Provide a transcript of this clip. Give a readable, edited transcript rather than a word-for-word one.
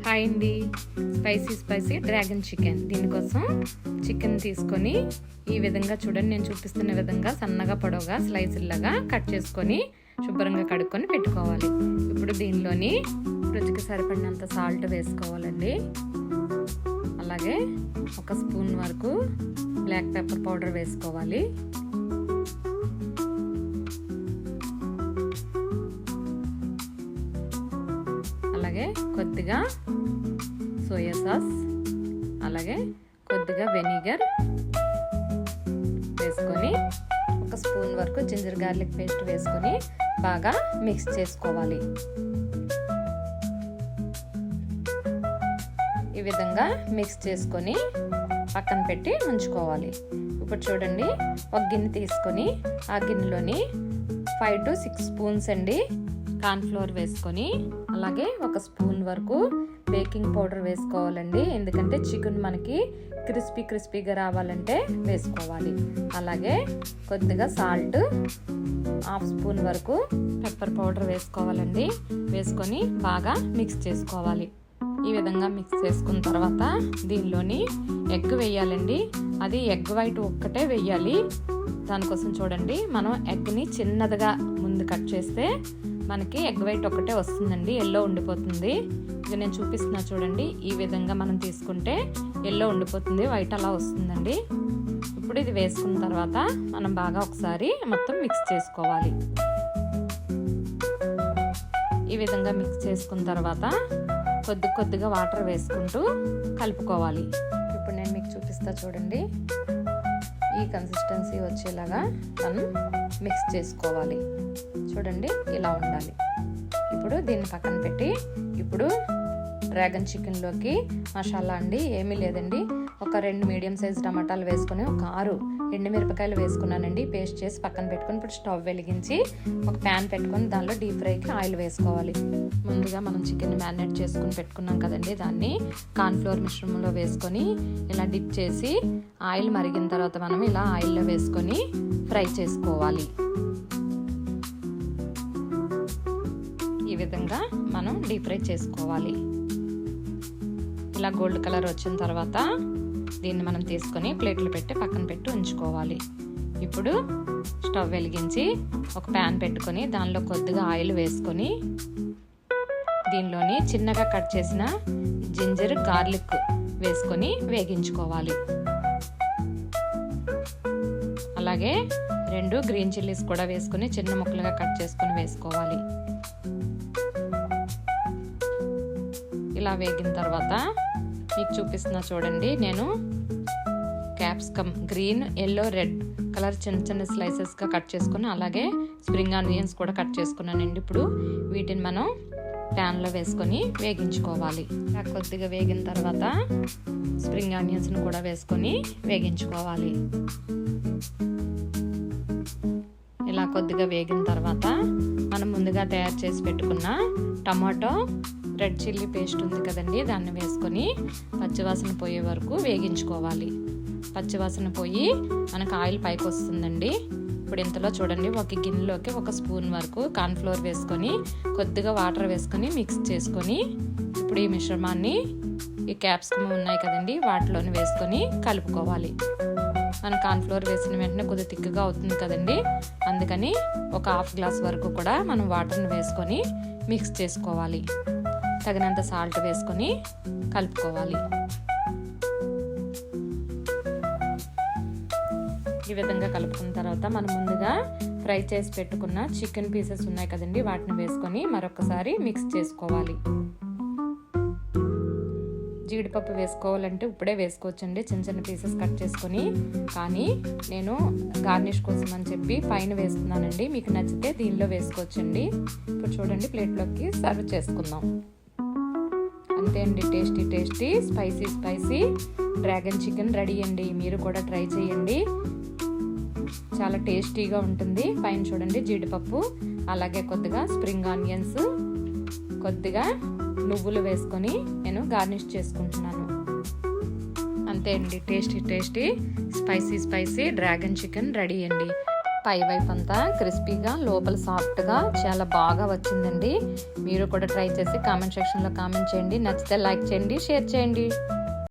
Hi అండి. Spicy dragon chicken. దీనికోసం chicken తీసుకొని ఈ విధంగా చూడండి, నేను చూపిస్తున్న విధంగా సన్నగా పొడవుగా స్లైసుల్లాగా కట్ చేసుకొని శుభ్రంగా కడుక్కొని పెట్టుకోవాలి. ఇప్పుడు దీనిలోని రుచికి సరిపడినంత సాల్ట్ వేసుకోవాలండి. అలాగే 1 స్పూన్ వరకు బ్లాక్ పెప్పర్ పౌడర్ వేసుకోవాలి. అలాగే కొద్దిగా సోయా సాస్, అలాగే కొద్దిగా వెనిగర్ వేసుకొని 1 స్పూన్ వరకు జింజర్ గార్లిక్ పేస్ట్ వేసుకొని బాగా మిక్స్ చేసుకోవాలి. ఈ విధంగా మిక్స్ చేసుకొని పక్కన పెట్టి ఉంచుకోవాలి. ఇప్పుడు చూడండి, ఒక గిన్నె తీసుకొని ఆ గిన్నెలోని 5 to 6 స్పూన్స్ అండి కార్న్ఫ్లోర్ వేసుకొని, అలాగే 1 స్పూన్ వరకు బేకింగ్ పౌడర్ వేసుకోవాలండి. ఎందుకంటే చికెన్ మనకి క్రిస్పీగా రావాలంటే వేసుకోవాలి. అలాగే కొద్దిగా సాల్ట్, 1/2 స్పూన్ వరకు పెప్పర్ పౌడర్ వేసుకోవాలండి. వేసుకొని బాగా మిక్స్ చేసుకోవాలి. ఈ విధంగా మిక్స్ చేసుకున్న తర్వాత దీనిలోని ఎగ్ వేయాలండి. అది ఎగ్ వైట్ ఒక్కటే వేయాలి. దానికోసం చూడండి, మనం ఎగ్ని చిన్నదిగా ముందు కట్ చేస్తే మనకి ఎగ్ వైట్ ఒక్కటే వస్తుందండి, ఎల్లో ఉండిపోతుంది. ఇది నేను చూపిస్తున్నా చూడండి, ఈ విధంగా మనం తీసుకుంటే ఎల్లో ఉండిపోతుంది, వైట్ అలా వస్తుందండి. ఇప్పుడు ఇది వేసుకున్న తర్వాత మనం బాగా ఒకసారి మొత్తం మిక్స్ చేసుకోవాలి. ఈ విధంగా మిక్స్ చేసుకున్న తర్వాత కొద్దిగా వాటర్ వేసుకుంటూ కలుపుకోవాలి. ఇప్పుడు నేను మీకు చూపిస్తా చూడండి, ఈ కన్సిస్టెన్సీ వచ్చేలాగా మనం మిక్స్ చేసుకోవాలి. చూడండి, ఇలా ఉండాలి. ఇప్పుడు దీన్ని పక్కన పెట్టి ఇప్పుడు డ్రాగన్ చికెన్లోకి మసాలా అండి ఏమీ లేదండి. ఒక 2 మీడియం సైజ్ టమాటాలు వేసుకొని, ఒక 6 ఎండుమిరపకాయలు వేసుకున్నానండి. పేస్ట్ చేసి పక్కన పెట్టుకొని ఇప్పుడు స్టవ్ వెలిగించి ఒక ప్యాన్ పెట్టుకొని దానిలో డీప్ ఫ్రైకి ఆయిల్ వేసుకోవాలి. ముందుగా మనం చికెన్ మ్యారినేట్ చేసుకుని పెట్టుకున్నాం కదండి, దాన్ని కార్న్ఫ్లోర్ మిశ్రమంలో వేసుకొని ఇలా డిప్ చేసి ఆయిల్ మరిగిన తర్వాత మనం ఇలా ఆయిల్లో వేసుకొని ఫ్రై చేసుకోవాలి. ఈ విధంగా మనం డీప్ ఫ్రై చేసుకోవాలి. ఇలా గోల్డ్ కలర్ వచ్చిన తర్వాత దీన్ని మనం తీసుకొని ప్లేట్లు పెట్టి పక్కన పెట్టి ఉంచుకోవాలి. ఇప్పుడు స్టవ్ వెలిగించి ఒక ప్యాన్ పెట్టుకొని దానిలో కొద్దిగా ఆయిల్ వేసుకొని దీనిలోని చిన్నగా కట్ చేసిన జింజర్ గార్లిక్ వేసుకొని వేగించుకోవాలి. అలాగే 2 గ్రీన్ చిల్లీస్ కూడా వేసుకొని చిన్న ముక్కలుగా కట్ చేసుకొని వేసుకోవాలి. ఇలా వేగిన తర్వాత మీకు చూపిస్తున్నా చూడండి, నేను capsicum green, yellow, red colour చిన్న స్లైసెస్గా కట్ చేసుకుని, అలాగే స్ప్రింగ్ ఆనియన్స్ కూడా కట్ చేసుకున్నానండి. ఇప్పుడు వీటిని మనం ప్యాన్లో వేసుకొని వేగించుకోవాలి. కొద్దిగా వేగిన తర్వాత స్ప్రింగ్ ఆనియన్స్ని కూడా వేసుకొని వేగించుకోవాలి. ఇలా కొద్దిగా వేగిన తర్వాత మనం ముందుగా తయారు చేసి పెట్టుకున్న టమాటో రెడ్ చిల్లీ పేస్ట్ ఉంది కదండి, దాన్ని వేసుకొని పచ్చివాసన పోయే వరకు వేగించుకోవాలి. పచ్చివాసన పోయి మనకు ఆయిల్ పైకి వస్తుందండి. ఇప్పుడు ఇంతలో చూడండి, ఒక గిన్నెలోకి 1 స్పూన్ వరకు కార్న్ఫ్లోర్ వేసుకొని కొద్దిగా వాటర్ వేసుకొని మిక్స్ చేసుకొని ఇప్పుడు ఈ మిశ్రమాన్ని ఈ క్యాప్సికమ్ ఉన్నాయి కదండి వాటిలోని వేసుకొని కలుపుకోవాలి. మన కార్న్ఫ్లోర్ వేసిన వెంటనే కొద్దిగా తిక్కుగా అవుతుంది కదండి, అందుకని ఒక 1/2 గ్లాస్ వరకు కూడా మనం వాటర్ని వేసుకొని మిక్స్ చేసుకోవాలి. తగినంత సాల్ట్ వేసుకొని కలుపుకోవాలి. ఈ విధంగా కలుపుకున్న తర్వాత మనం ముందుగా ఫ్రై చేసి పెట్టుకున్న చికెన్ పీసెస్ ఉన్నాయి కదండి, వాటిని వేసుకొని మరొకసారి మిక్స్ చేసుకోవాలి. జీడిపప్పు వేసుకోవాలంటే ఇప్పుడే వేసుకోవచ్చండి, చిన్న పీసెస్ కట్ చేసుకొని. కానీ నేను గార్నిష్ కోసం అని చెప్పి పైన వేస్తున్నానండి. మీకు నచ్చితే దీనిలో వేసుకోవచ్చండి. ఇప్పుడు చూడండి, ప్లేట్లోకి సర్వ్ చేసుకుందాం. అంతే అండి, tasty spicy dragon chicken ready అండి. మీరు కూడా ట్రై చేయండి, చాలా టేస్టీగా ఉంటుంది. పైన చూడండి జీడిపప్పు, అలాగే కొద్దిగా స్ప్రింగ్ ఆనియన్స్, కొద్దిగా నువ్వులు వేసుకొని నేను గార్నిష్ చేసుకుంటున్నాను. అంతే అండి, tasty spicy dragon chicken ready అండి. పై వైపు అంతా క్రిస్పీగా లోపల సాఫ్ట్గా చాలా బాగా వచ్చిందండి. మీరు కూడా ట్రై చేసి కామెంట్ సెక్షన్లో కామెంట్ చేయండి. నచ్చితే లైక్ చేయండి, షేర్ చేయండి.